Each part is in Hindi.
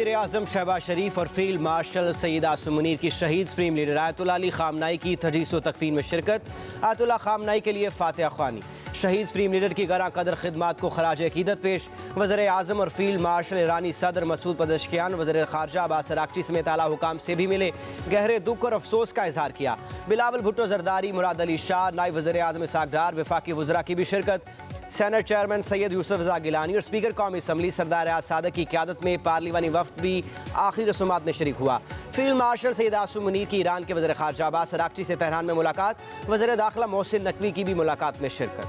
वज़ीर-ए-आज़म शहबाज शरीफ और फील्ड मार्शल सैयद आसिम मुनीर की शहीद सुप्रीम लीडर आयतुल्लाह अली ख़ामनाई की तजहीज़ व तकफ़ीन में शिरकत। आयतुल्लाह ख़ामनाई के लिए फातिहा ख़्वानी। शहीद सुप्रीम लीडर की गरा कदर खिदमात को खराज अकीदत पेश। वज़ीर-ए-आज़म और फील्ड मार्शल ईरानी सदर मसूद पज़ेश्कियान, वज़ीर ख़ारजा अब्बास अराग़ची समेत आला हुकाम से भी मिले। गहरे दुख और अफसोस का इजहार किया। बिलावल भुट्टो ज़रदारी, मुराद अली शाह, नायब वज़ीर-ए-आज़म इसहाक़ डार, वफ़ाक़ी वज़रा की भी शिरकत। सेनेट चेयरमैन सैयद यूसुफ रज़ा गिलानी और स्पीकर कौमी असम्बली सरदार रियाज सादक की क़यादत में पार्लिमानी वफ़द भी आखिरी रसूमात में शरीक हुआ। फील्ड मार्शल सैयद आसिम मुनीर की ईरान के वज़ीर ख़ारजा अब्बास अराग़ची से तेहरान में मुलाकात। वज़ीर दाखिला मोहसिन नकवी की भी मुलाकात में शिरकत।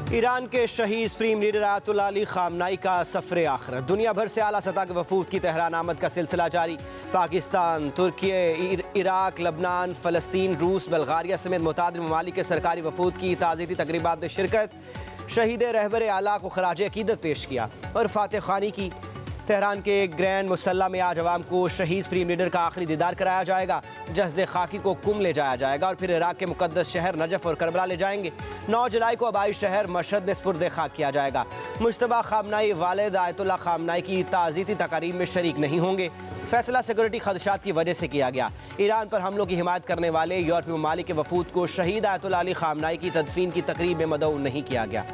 ईरान के शहीद सुप्रीम लीडर आयतुल्लाह अली ख़ामनाई का सफ़र आखिरत। दुनिया भर से आला सतह के वफूद की तेहरान आमद का सिलसिला जारी। पाकिस्तान, तुर्की, इराक, लबनान, फ़लस्तीन, रूस, बल्गारिया समेत मुतादिद ममालिक के सरकारी वफूद की ताज़ियती तक़रीबात में शिरकत। शहीद रहबर आला को खराज अकीदत पेश किया और फातिहा ख़्वानी की। तेहरान के ग्रैंड मुसल्ला में आज अवाम को शहीद सुप्रीम लीडर का आखिरी दीदार कराया जाएगा। जस्द खाकी को कुम ले जाया जाएगा और फिर इराक के मुक़द्दस शहर नजफ़ और करबला ले जाएंगे। 9 जुलाई को आबाई शहर मशहद में सुपुर्द खाक किया जाएगा। मुश्तबा ख़ामनाई वालिद आयतुल्लाह ख़ामनाई की ताज़ियती तक़रीब में शरीक नहीं होंगे। फैसला सिक्योरिटी खदशात की वजह से किया गया। ईरान पर हमलों की हिमायत करने वाले यूरोपीय ममालिक के वफूद को शहीद आयतुल्लाह अली ख़ामनाई की तदफ़ीन की तक़रीब में मदऊ नहीं किया गया।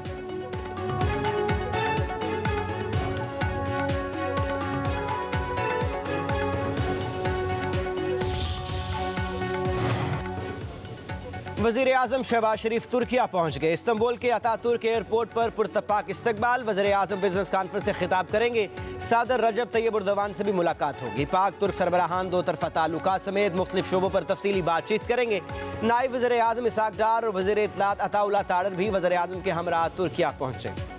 वज़ीर-ए-आज़म शहबाज शरीफ तुर्किया पहुँच गए। इस्तांबुल के अतातुर्क एयरपोर्ट पर पुरतपाक इस्तकबाल। वज़ीर-ए-आज़म बिजनेस कॉन्फ्रेंस से खिताब करेंगे। सदर रजब तैयब एर्दोगान से भी मुलाकात होगी। पाक तुर्क सरबराहान दो तरफ़ा ताल्लुकात समेत मुख्तलिफ शोबों पर तफसीली बातचीत करेंगे। नायब वज़ीर-ए-आज़म इसहाक़ डार और वज़ीर इत्तलात अताउल्लाह तारर भी वज़ीर-ए-आज़म के हमरा तुर्किया पहुँचे।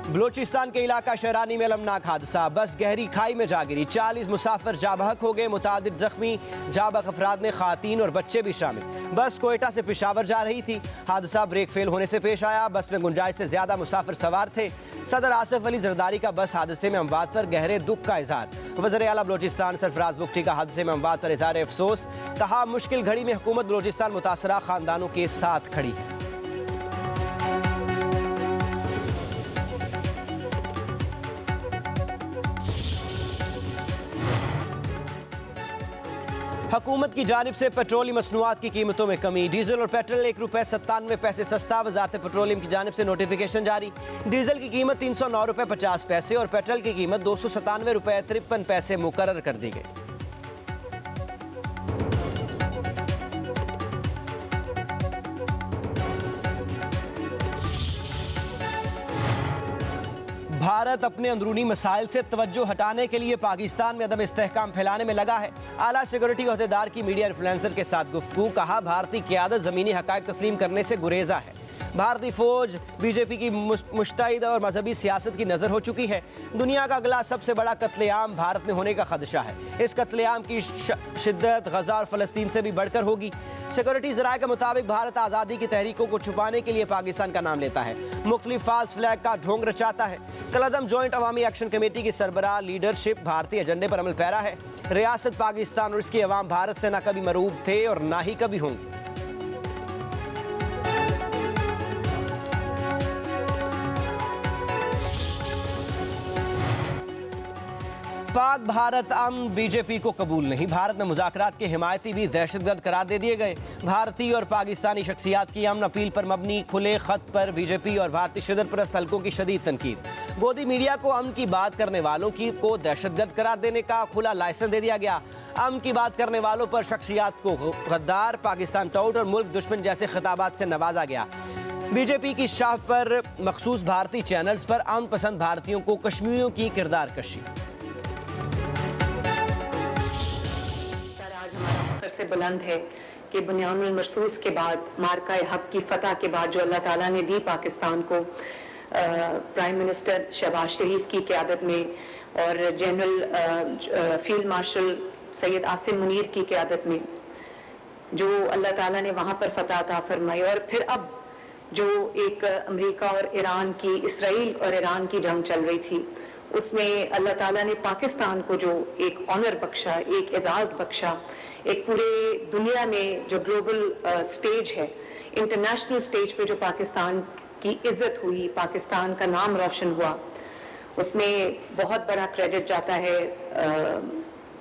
बलोचिस्तान के इलाका शहरानी में अलमनाक हादसा। बस गहरी खाई में जा गिरी। 40 मुसाफिर जाबहक हो गए। मुतादिद जख्मी। जाबहक अफराद में खातीन और बच्चे भी शामिल। बस कोयटा से पेशावर जा रही थी। हादसा ब्रेक फेल होने से पेश आया। बस में गुंजाइश से ज्यादा मुसाफिर सवार थे। सदर आसिफ अली जरदारी का बस हादसे में अमवात पर गहरे दुख का इजहार। वज़ीर आला बलोचिस्तान सरफराज बुख्ती का हादसे में अमवात पर इजहार अफसोस। कहा, मुश्किल घड़ी में हुकूमत बलोचिस्तान मुतासरा खानदानों के साथ खड़ी है। हुकूमत की जानिब से पेट्रोलियम मसनूआत की कीमतों में कमी। डीजल और पेट्रोल ₹1.97 सस्ता। वज़ारत पेट्रोलियम की जानिब से नोटिफिकेशन जारी। डीजल की कीमत ₹309.50 और पेट्रोल की कीमत ₹297.53 मुकर्रर कर दी गई। भारत अपने अंदरूनी मसाइल से तवज्जो हटाने के लिए पाकिस्तान में अदम इस्तेहकाम फैलाने में लगा है। आला सिक्योरिटी ओहदेदार की मीडिया इन्फ्लुएंसर के साथ गुफ्तगू। कहा, भारतीय क़यादत ज़मीनी हक़ाइक़ तस्लीम करने से गुरेज़ा है। भारतीय फ़ौज बीजेपी की मुश्तहिद और मजहबी सियासत की नज़र हो चुकी है। दुनिया का अगला सबसे बड़ा कत्लेआम भारत में होने का खदशा है। इस कत्लेआम की शिद्दत गज़ा और फ़लस्तीन से भी बढ़कर होगी। सिक्योरिटी ज़राए के मुताबिक भारत आज़ादी की तहरीकों को छुपाने के लिए पाकिस्तान का नाम लेता है। मुख्तलिफ फाल्स फ्लैग का ढोंग रचाता है। कलअदम जॉइंट अवामी एक्शन कमेटी की सरबराह लीडरशिप भारतीय एजेंडे पर अमल पैरा है। रियासत पाकिस्तान और इसके अवाम भारत से न कभी मरूब थे और ना ही कभी होंगे। पाक भारत अमन बीजेपी को कबूल नहीं। भारत में मुज़ाकरात के हिमायती भी दहशतगर्द करार दे दिए गए। भारतीय और पाकिस्तानी शख्सियात की अमन अपील पर मबनी खुले खत पर बीजेपी और भारतीय शिदत परस्त हलकों की शदीद तनकीद। गोदी मीडिया को अमन की बात करने वालों को दहशतगर्द करार देने का खुला लाइसेंस दे दिया गया। अमन की बात करने वालों पर शख्सियात को गद्दार, पाकिस्तान टाउट और मुल्क दुश्मन जैसे खिताबात से नवाजा गया। बीजेपी की शाह पर मखसूस भारतीय चैनल्स पर अमन पसंद भारतीयों को कश्मीरियों की किरदार कशी। से बुलंद है कि बुनियानुल मरसूस के बाद, मार्का हक की फतह के बाद जो अल्लाह ताला ने दी पाकिस्तान को, प्राइम मिनिस्टर शहबाज शरीफ की क़यादत में और general field marshal Syed Asim Munir की क़यादत में जो अल्लाह ताला ने वहाँ पर फतह अता फरमाई और फिर अब जो एक अमेरिका और ईरान की, इसराइल और ईरान की जंग चल रही थी, उसमें अल्लाह ताला ने पाकिस्तान को जो एक ऑनर बख्शा, एक एजाज बख्शा, एक पूरे दुनिया में जो ग्लोबल स्टेज है, इंटरनेशनल स्टेज पे जो पाकिस्तान की इज्जत हुई, पाकिस्तान का नाम रोशन हुआ, उसमें बहुत बड़ा क्रेडिट जाता है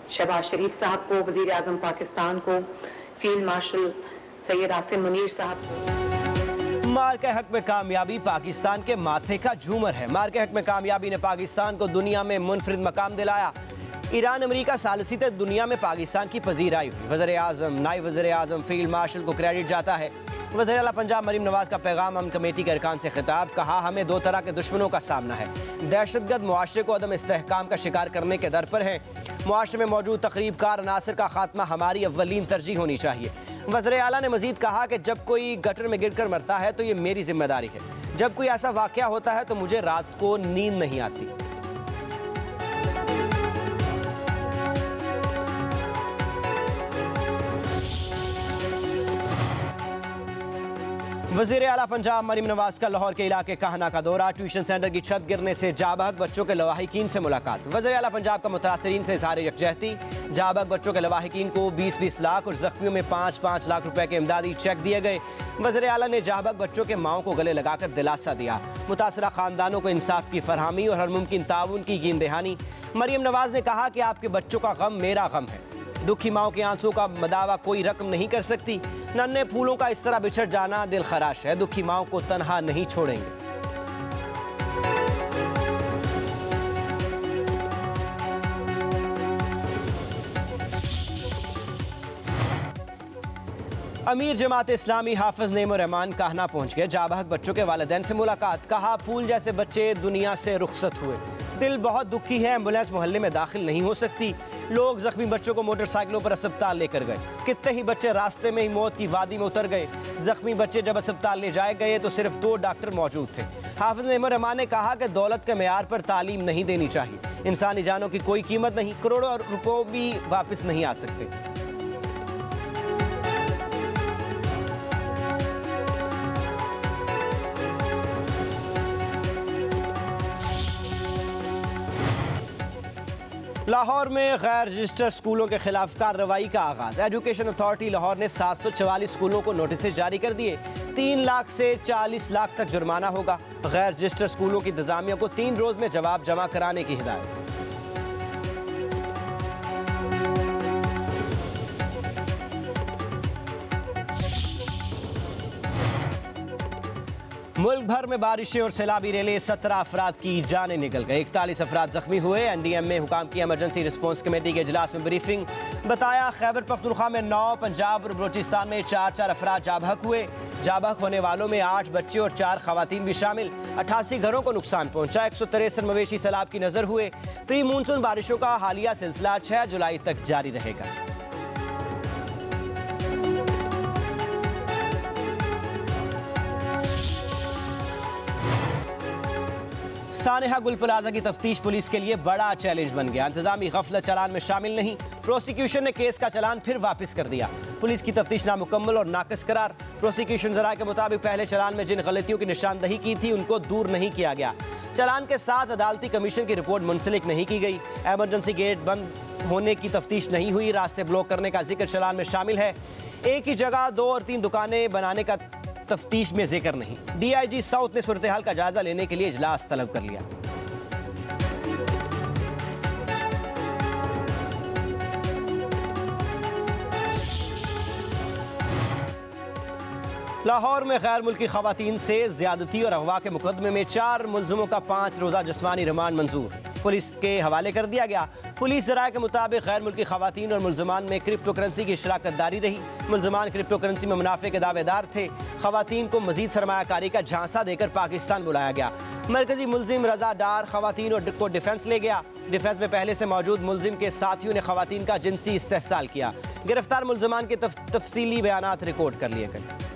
शहबाज शरीफ साहब को, वजीर आजम पाकिस्तान को, फील्ड मार्शल सैयद आसिम मुनीर साहब को। मार के हक में कामयाबी पाकिस्तान के माथे का झूमर है। मार के हक में कामयाबी ने पाकिस्तान को दुनिया में मुनफरिद मकाम दिलाया। ईरान अमेरिका सालिसी तक दुनिया में पाकिस्तान की पजीराई हुई। वज़ीर आज़म, नायब वज़ीर आज़म, फील्ड मार्शल को क्रेडिट जाता है। वज़ीर आला पंजाब मरीम नवाज का पैगाम अमन कमेटी के अरकान से खिताब, कहा हमें दो तरह के दुश्मनों का सामना है। दहशतगर्द मुआशरे को अदम इस्तेहकाम का शिकार करने के दर पर है। मुआशरे में मौजूद तकरीबकार अनासर का खात्मा हमारी अव्वलीन तरजीह होनी चाहिए। वज़ीर आला ने मजीद कहा कि जब कोई गटर में गिरकर मरता है तो ये मेरी जिम्मेदारी है। जब कोई ऐसा वाक़या होता है तो मुझे रात को नींद नहीं आती। वज़ीर आला पंजाब मरीम नवाज का लाहौर के इलाके कहना का दौरा। ट्यूशन सेंटर की छत गिरने से जाबहक बच्चों के लवाहिकीन से मुलाकात। वज़ीर आला पंजाब का मुतासरीन से इज़हार यकजहती। जाबहक बच्चों के लवाहिकीन को 20-20 लाख और ज़ख्मियों में 5-5 लाख रुपए के इमदादी चेक दिए गए। वज़ीर आला ने जाबहक बच्चों के माओं को गले लगाकर दिलासा दिया। मुतासरा ख़ानदानों को इंसाफ की फरहमी और हर मुमकिन ताउन की यकीन दहानी। मरीम नवाज ने कहा कि आपके बच्चों का गम मेरा गम है। दुखी माओं के आंसू का मदावा कोई रकम नहीं कर सकती। नन्हे फूलों का इस तरह बिछड़ जाना दिल खराश है। दुखी माओं को तन्हा नहीं छोड़ेंगे। अमीर जमात इस्लामी हाफिज नेमो रहमान कहना पहुंच गए। जाबहक बच्चों के वालिदैन से मुलाकात। कहा फूल जैसे बच्चे दुनिया से रुखसत हुए। दिल बहुत दुखी है। एम्बुलेंस मोहल्ले में दाखिल नहीं हो सकती। लोग जख्मी बच्चों को मोटरसाइकिलों पर अस्पताल लेकर गए। कितने ही बच्चे रास्ते में ही मौत की वादी में उतर गए। जख्मी बच्चे जब अस्पताल ले जाए गए तो सिर्फ 2 डॉक्टर मौजूद थे। हाफिज नेमो रहमान ने कहा कि दौलत के मेयार पर तालीम नहीं देनी चाहिए। इंसानी जानों की कोई कीमत नहीं। करोड़ों रुपयों भी वापस नहीं आ सकते। लाहौर में गैर रजिस्टर्ड स्कूलों के खिलाफ कार्रवाई का आगाज। एजुकेशन अथॉरिटी लाहौर ने 744 स्कूलों को नोटिस जारी कर दिए। 3 लाख से 40 लाख तक जुर्माना होगा। गैर रजिस्टर्ड स्कूलों की इंतजामिया को 3 रोज में जवाब जमा कराने की हिदायत। मुल्क भर में बारिशें और सैलाबी रेले 17 अफराद की जानें निकल गए। 41 अफराद जख्मी हुए। NDM में हुकाम की इमरजेंसी रिस्पॉन्स कमेटी के इजलास में ब्रीफिंग। बताया खैबर पख्तूनख्वा में 9, पंजाब और बलोचिस्तान में 4-4 अफराद जाबहक हुए। जाबहक होने वालों में 8 बच्चे और 4 खवातीन भी शामिल। 88 घरों को नुकसान पहुंचा। 163 मवेशी सैलाब की नजर हुए। प्री मानसून बारिशों का हालिया सिलसिला 6 जुलाई तक जारी रहेगा। सानेहा गुल प्लाजा की तफ्तीश पुलिस के लिए बड़ा चैलेंज बन गया। इंतजामी गफलत चालान में शामिल नहीं। प्रोसिक्यूशन ने केस का चालान फिर वापस कर दिया। पुलिस की तफ्तीश नामुकम्मल और नाकस करार। प्रोसिक्यूशन जराये के मुताबिक पहले चालान में जिन गलतियों की निशानदही की थी उनको दूर नहीं किया गया। चालान के साथ अदालती कमीशन की रिपोर्ट मुंसलिक नहीं की गई। एमरजेंसी गेट बंद होने की तफ्तीश नहीं हुई। रास्ते ब्लॉक करने का जिक्र चालान में शामिल है। एक ही जगह 2 और 3 दुकानें बनाने का तफ्तीश में जिक्र नहीं। DIG साउथ ने सूरत हाल का जायजा लेने के लिए इजलास तलब कर लिया। लाहौर में गैर मुल्की खवातीन से ज्यादती और अगवा के मुकदमे में 4 मुलजमों का 5 रोजा जिस्मानी रिमांड मंजूर। पुलिस के हवाले कर दिया गया। पुलिस जराये के मुताबिक गैर मुल्की खवातीन और मुलजमान में क्रिप्टो करेंसी की शराकत दारी रही। मुलजमान क्रिप्टो करेंसी में मुनाफे के दावेदार थे। खवातीन को मजीद सरमायाकारी का झांसा देकर पाकिस्तान बुलाया गया। मरकजी मुलजिम रजा डार खवातीन को डिफेंस ले गया। डिफेंस में पहले से मौजूद मुलजिम के साथियों ने खवातीन का जिनसी इस्तेहसाल किया। गिरफ्तार मुलजमान के तफसीली बयानात रिकॉर्ड कर लिए गए।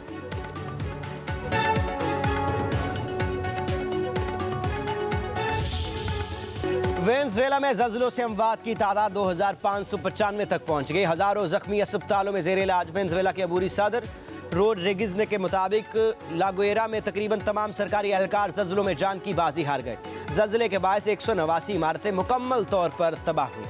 वेनेजुएला में ज़ल्ज़लों से अमवात की तादाद 2595 तक पहुंच गई। हजारों जख्मी अस्पतालों में ज़ेर इलाज। वेनेजुएला के अबूरी सदर रोड्रिगिज के मुताबिक लागोएरा में तकरीबन तमाम सरकारी एहलकार जल्जलों में जान की बाजी हार गए। जल्जले के बायस 189 इमारतें मुकम्मल तौर पर तबाह हुई।